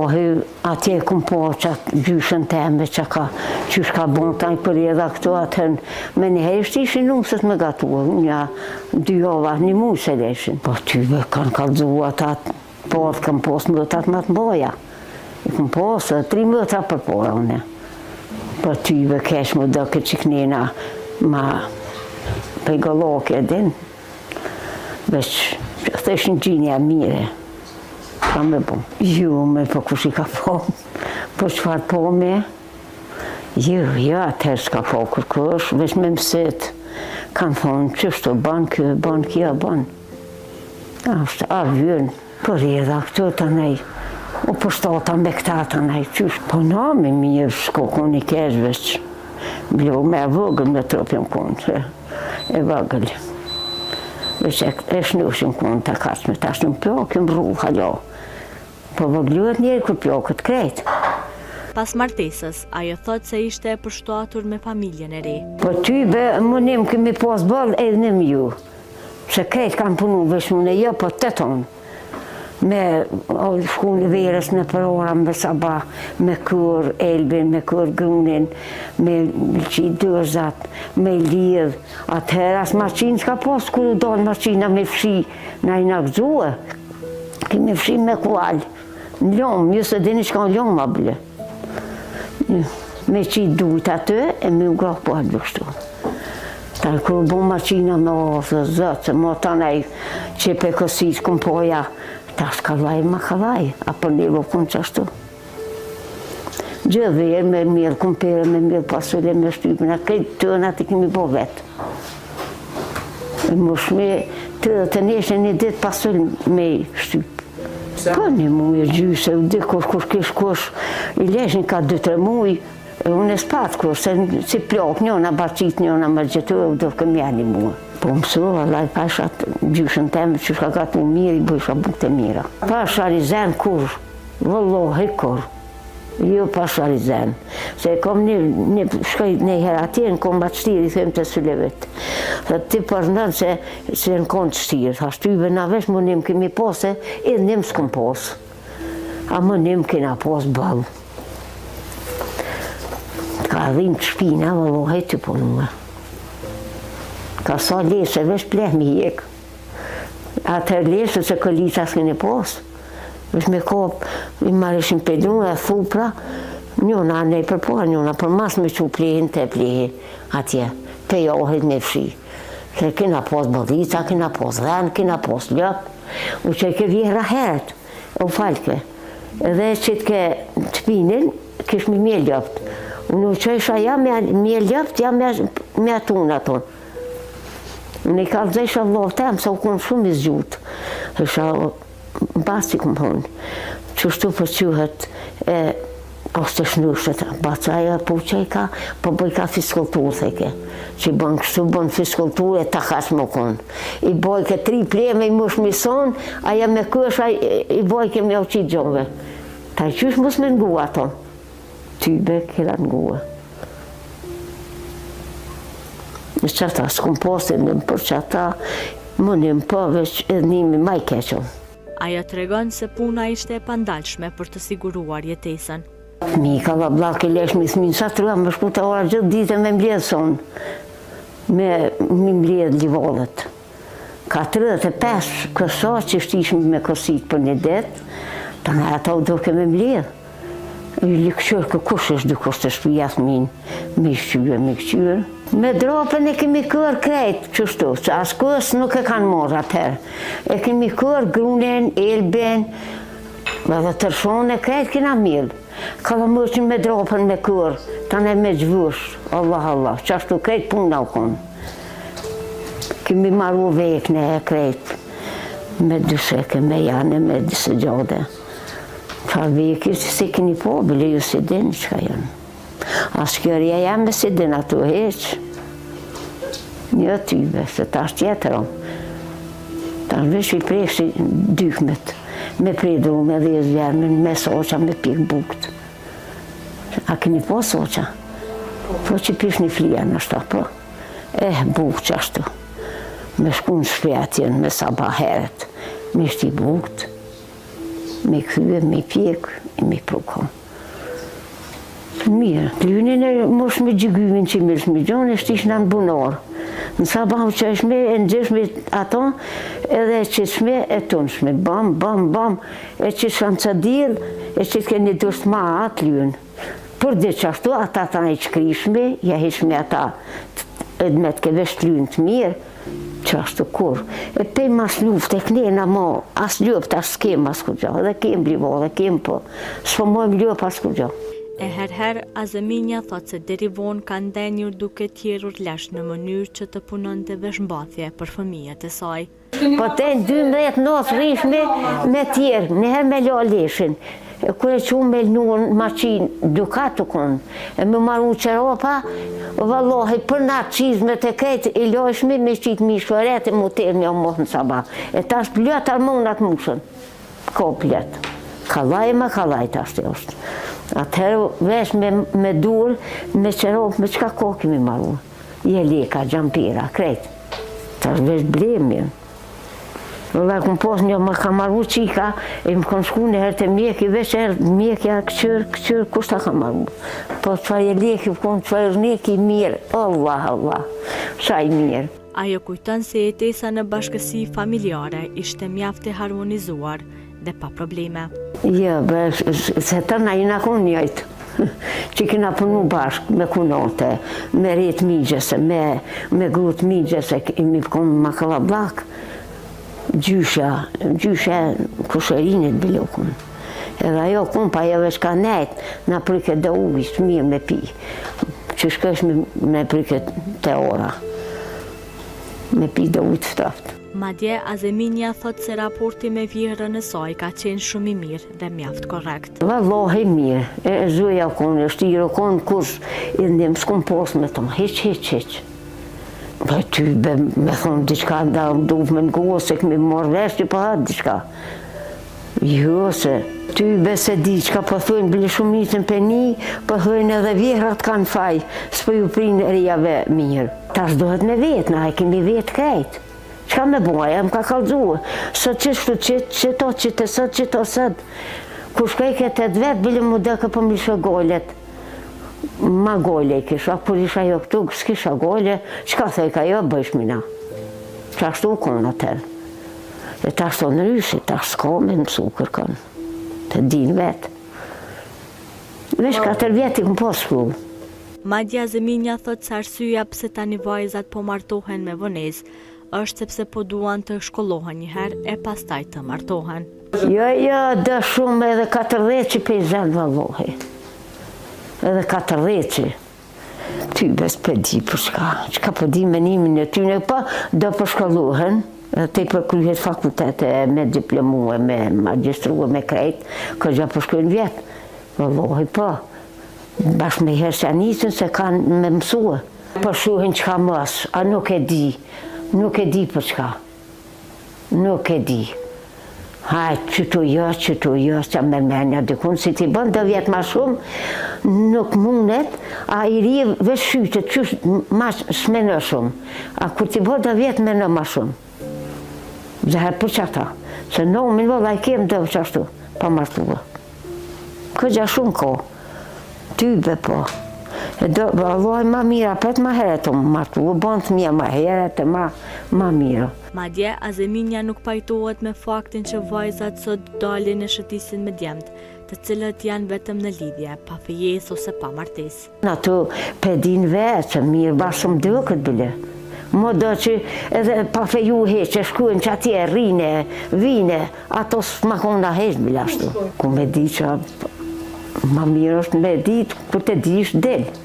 Vallohi, atje kum po qatë gjyshën teme që ka bon taj për edhe këto atën. Me njëherë ishtin numësët me gatuar, një 2 ova, një mu se leshin. Po tyve kanë kalzua atë, po atë kam posë mëtat më të mboja. I kam posë 3 mëta për pora une. Po tyve kesh më do këtë qiknina ma pejgaloke edin. Veç, të ishin gjinja mire. Ka me bo. Jo, me po kush I ka po. Po qëfar po me? Jo, atër s'ka po kërkush, veç me mësit. Kanë thonë, qështu ban kjo, ban kja, ban. Ashtë, a vjën, për edha këto të nej. O për shtata me këta të nej, qysh. Po na me mirë shkokon I kesh veç. Blo me vëgël me tropjën kontë, e vëgël. Veç e shnushim kontë të kasme, ta shnu pjokim rru, haljo. Po vëgluhet njerë kër pjokët krejt. Pas martesës, ajo thot se ishte e përshtuatur me familjen e ri. Po tybe, më nim kemi pas bërë edhe nim ju. Se krejt kanë punu vesh mune, jo, po 8 tonë. Me shku në verës në përora, me sabah, me kur elbin, me kur grunin, me qi dërzat, me lidh. Atëherë as maqin s'ka pas, kur dalë maqina me fshi, na I nakzue. Kemi fshi me kual. Në lomë, ju se dini që ka në lomë ma bële. Me qitë dujt atë, e me u grahë po halë kështu. Ta kërë bo maqina me ofë, zëtë, se mo të nej që pe kësit këm poja, ta s'kalaj, ma kalaj, a për një lukën qashtu. Gjë verë, me mirë kumpere, me mirë pasule, me shtypën, a këtë tëna të kemi bo vetë. E më shme, të neshë një ditë pasule me shtypë. Po një mujë gjyse, dikush kush kish kush, I leshin ka 2-3 mujë, unë e s'pat kush, se si plok njona bacit njona më gjithu, do këm janë një mujë. Po mësua, laj pashat gjyshën teme që shka gatu mirë, I bëjsha bukte mira. Pasharizen kur, vëllohi kur, jo pasharizen. Se kom një shkoj një her atje, në kom batë shtiri, them të sylevet. Dhe ti përndën se në konë të shtirë, thash tyve na vesh më njëm kemi posë, edhe njëm s'kom posë. A më njëm kena posë bëllë. Ka dhimë të shpina, vëllohi të punua. Ka sa lesë, vesh plehmi jekë. Atër lesë se këllita s'kene posë. Vesh me kopë, I marrëshim pedrua e thupra, njona nej për poha, njona për mas me që plehin të plehin atje, pe johit me fshi. Se kena pos bëdhica, kena pos dhenë, kena pos ljop, u që ke vjera heret, u falke. Edhe që të ke të pinin, kish me mje ljopt. Unë u që isha ja me ljopt, ja me atun aton. Unë I ka vëzësha vlohë tem, se u konë shumë I zgjutë. Isha basi këmë thonë, qështu për qyhet e poste shnushtet, bacaja po që I ka, po bëj ka fiskultur, theke. Që I bën kështu, bën fiskultur e ta kash më konë. I bëj ke 3 pleme I mush mison, aja me kësha I bëj ke me uqit gjove. Ta I qysh mus me ngua ato. Tybe kera ngua. Në qëta, s'kum poste nëm për qëta, më nëm po veç edhe nimi maj keqon. Ajo tregon se puna ishte e pandalshme për të siguruar jetesën. Mika vabla ke lesh me thminë, sa të rua më shku të ora gjithë ditë me mbledh sonë. Me mbledh livollet. Ka 35 kësa që shtishme me kësit për një det, të në ato duke me mbledh. I likëshër kush është dikush të shtu jasmin, me këqyre. Me dropën e kemi kërë krejt, qështu, që as kësë nuk e kanë morë atëherë. E kemi kërë grunin, elben, dhe tërshon e krejt kina milë. Ka dhe mëshin me dropën me kërë, ta ne me gjvësh, Allah, qashtu krejt puna u konë. Kemi marru vekne e krejt, me dysheke, me janë, me disë gjode. Ka vekis, si keni po, bile ju si din që ka janë. As kërja jam me si din ato heq. Një tybe, se ta është tjetëron. Ta është vesh I prekshi dykmet, me predru me 10 vjermen, me soqa, me pik bukt. A keni po soqa? Po që pish një flija në shta, po. Bukt që ashtu. Me shku në shpetjen, me sabah heret, me shti bukt. me këthyë, me pjekë, e me prukon. Mirë, të lynin e mosh me gjygymin që mirë shmi gjonë, e shtish në bunor. Në sabahu që e shme, e në gjeshme ato, edhe e që shme, e tonë shme, bam, bam, bam, e që shanë që dilë, e që të keni dështë ma atë lynë. Për dhe që ashtu, ata ta e që krishme, ja heshme ata, edhe me të keve shtë lynë të mirë, që ashtu kur. E pej mas luft e knena mo, as ljupt, as s'kem as kur gjo, edhe kem blivo, edhe kem po, s'po mojmë ljup as kur gjo. E herher, Azeminja thot se deri vonë ka ndenjur duke tjerur lesh në mënyrë që të punon të veshmbathje për fëmijët e saj. Po te 12 notë rishme me tjerë, nëherë me lo leshin. Kër e që me lënur maqinë dukat të konë, e me maru qeropa, vallohi për na qizme të krejtë, i lojshme me qitë mishëret e muterë me o mohë në sabah. E tash plët armonat mushën, ko plët. Kalaj ma kalaj tash të është. Atëherë vesh me dur, me qeropë, me qka ko kemi maru. Je leka, gjampira, krejtë. Tash vesh blemi. Dhe këmë posë një më ka maru qika, e më kënë shku në herë të mjeki, veç herë mjekja këqyrë, kushta ka maru. Po që e leki, kënë që e rneki mirë, Allah, Allah, qaj mirë. Ajo kujton se jetesa në bashkësi familjare ishte mjaft e harmonizuar dhe pa probleme. Jo, se tërna i në konë njëjtë, që kina punu bashkë me kunote, me rritë migjese, me grutë migjese, imi konë makala blakë, gjyshe kusherinit bilokun. Edhe ajo kumpa jo veç ka nejtë, na priket dhe ujtë mirë me pi, që shkesh me priket të ora, me pi dhe ujtë ftraftë. Madje, Azeminja thot se raporti me vjerën e saj ka qenë shumë i mirë dhe mjaft korrekt. Vallohi mirë, e zuja konë, e shtiro konë, kush i ndim s'kum posë me tonë, hiq. Po ty me thonë diqka nda duv me n'gohë, se këmi morë vesh që po hatë diqka. Jo, se ty se di qka po thujnë bile shumitën për një, po thujnë edhe vjerat kanë faj, s'po ju prinë rijave mirë. Tash dohet me vetë, na e kemi vetë krejtë. Qka me bua, e më ka kalzua, sot qështu qëto qëtë, sot qëto sot. Kur shkaj këtë edhe vetë, bile mu dhe këpë më ishe gollet. Ma golle i kisha, kur isha jo këtu, s'kisha golle, qka thej ka jo bëjsh mina. Qa shtu konë atër. E ta shto në ryshi, ta shko me mësu kërkën, të din vetë. Vesh 4 vjeti këm po shku. Madja Azeminja thot se arsyeja pse tani vajzat po martohen me vonesë, është sepse po duan të shkollohen njëherë e pastaj të martohen. Jo, dhe shumë edhe 40 që pe zemë vallohi. Edhe 40 që. Ty bes për di për shka për di menimin e ty në pa, do për shkollohen, te për kryhet fakultete me diplomue, me magistrue, me krejt, këgja për shkojnë vjetë. Vallohi po, bashkë me herësjanitën se kanë me mësue. Për shuhin qka mësë, a nuk e di. Nuk e di për çka. Nuk e di. Hajt, qëtu jo, që me menja dikun, si ti bën 10 vjetë ma shumë, nuk mundet, a i ri vesh shytet, që ma shmenë shumë. A kur ti bën 10 vjetë me në ma shumë. Zëherë për qata. Se no, minë vëlla i kem dhe qashtu, pa martuve. Këgja shumë ko. Tybe po. Valloj ma mira, pet ma heret më martu, bënd të mija ma heret e ma mira. Madje, Azeminja nuk pajtohet me faktin që vajzat sot dalin e shëtisin me djemët, të cilët janë vetëm në lidhje, pa fejes ose pa martes. Në tu pedin vetë, mirë bashëm dhe këtë bile. Mo do që edhe pa feju heqë, shkujnë që atje rine, vine, ato s'ma kona heqë bile ashtu. Ku me di që ma mirë është me ditë, kur të di është delë.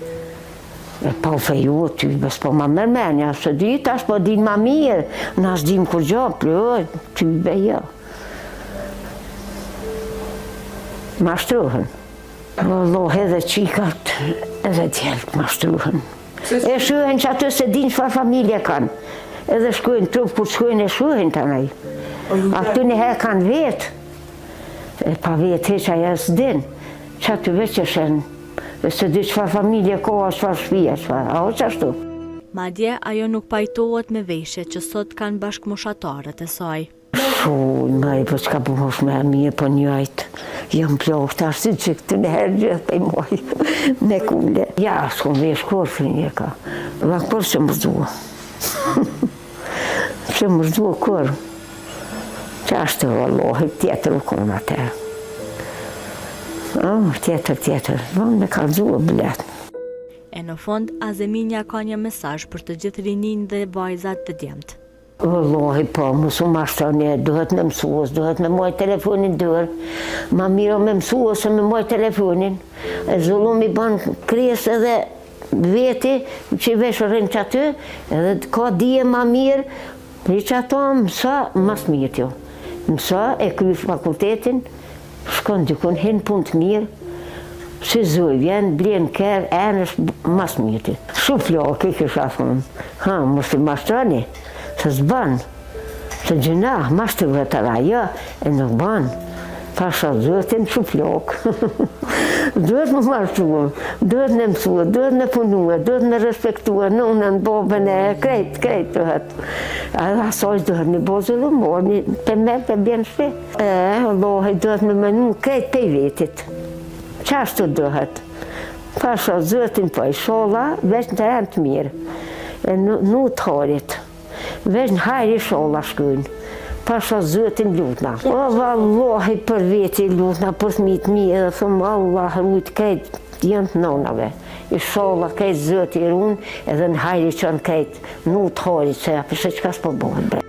E pa u feju, ty bes po ma mërmenja, se di tash po din ma mirë, në ashtë dim kur gjopë, ty be jo. Ma shtruhen. Valloh edhe qikat, edhe djelët ma shtruhen. E shuhen që atë se din qëfar familje kanë. Edhe shkujnë trup, kur shkujnë e shuhen të nej. A këtu një herë kanë vetë. E pa vetë heqa jesë din. Që aty veç e shenë. E se di qëfar familje koha, qëfar shpia, qëfar. A o qashtu? Madje, ajo nuk pajtohet me veshje që sot kanë bashkëmoshatarët e saj. Shuj, maj, po qka buhosh me mirë, po njajt. jam ploshtë ashtë që këtë në herë gjithë për moj me kule. Ja, s'kom vesh kur për një ka. Dhe kur që më zdua. Që më zdua kur. Që ashtë të vallohi, tjetër u konë atë. Tjetër. Vëmë me ka zdua bilet. E në fond, Azeminja ka një mesazh për të gjithë rinin dhe vajzat të djemtë. Vëllohi, po, mësu mashtoni, duhet me mësuos, duhet me moj telefonin dërë. Ma miro me mësuos se me moj telefonin. E zullum i ban kres edhe veti që i vesh rrinë që aty, edhe ka dije ma mirë, pri që ato mësa mas mirë tjo. Mësa e kry fakultetin, shkon dykon hinë pun të mirë, si zuj, vjen, blen kërë, enësh mas mirë tjo. Shufloki kësha thonë, mos të mashtoni. Se s'ban, se gjëna, mas të vëtëra, ja, e nuk ban. Pasha zëtin që flok. Duhet më marshtua, duhet në mësua, duhet në punua, duhet në respektua, nonën, babën e krejt duhet. Asoj duhet në bozëllumor, të me të bjenë shpe. Allohi duhet me menu krejt pe vetit. Qashtu duhet. Pasha zëtin po i shola, veç në të rënd të mirë. E nu të harit. Veç në hajri sholla shkujnë, pasha zëtin lutna. O, vallohi për veti lutna, për thmit mi, edhe thëmë, Allah, rujt kajt janë të nonave. I sholla kajt zëti runë, edhe në hajri qënë kajt, nu të harit, se apëse qka s'po bëhet bre.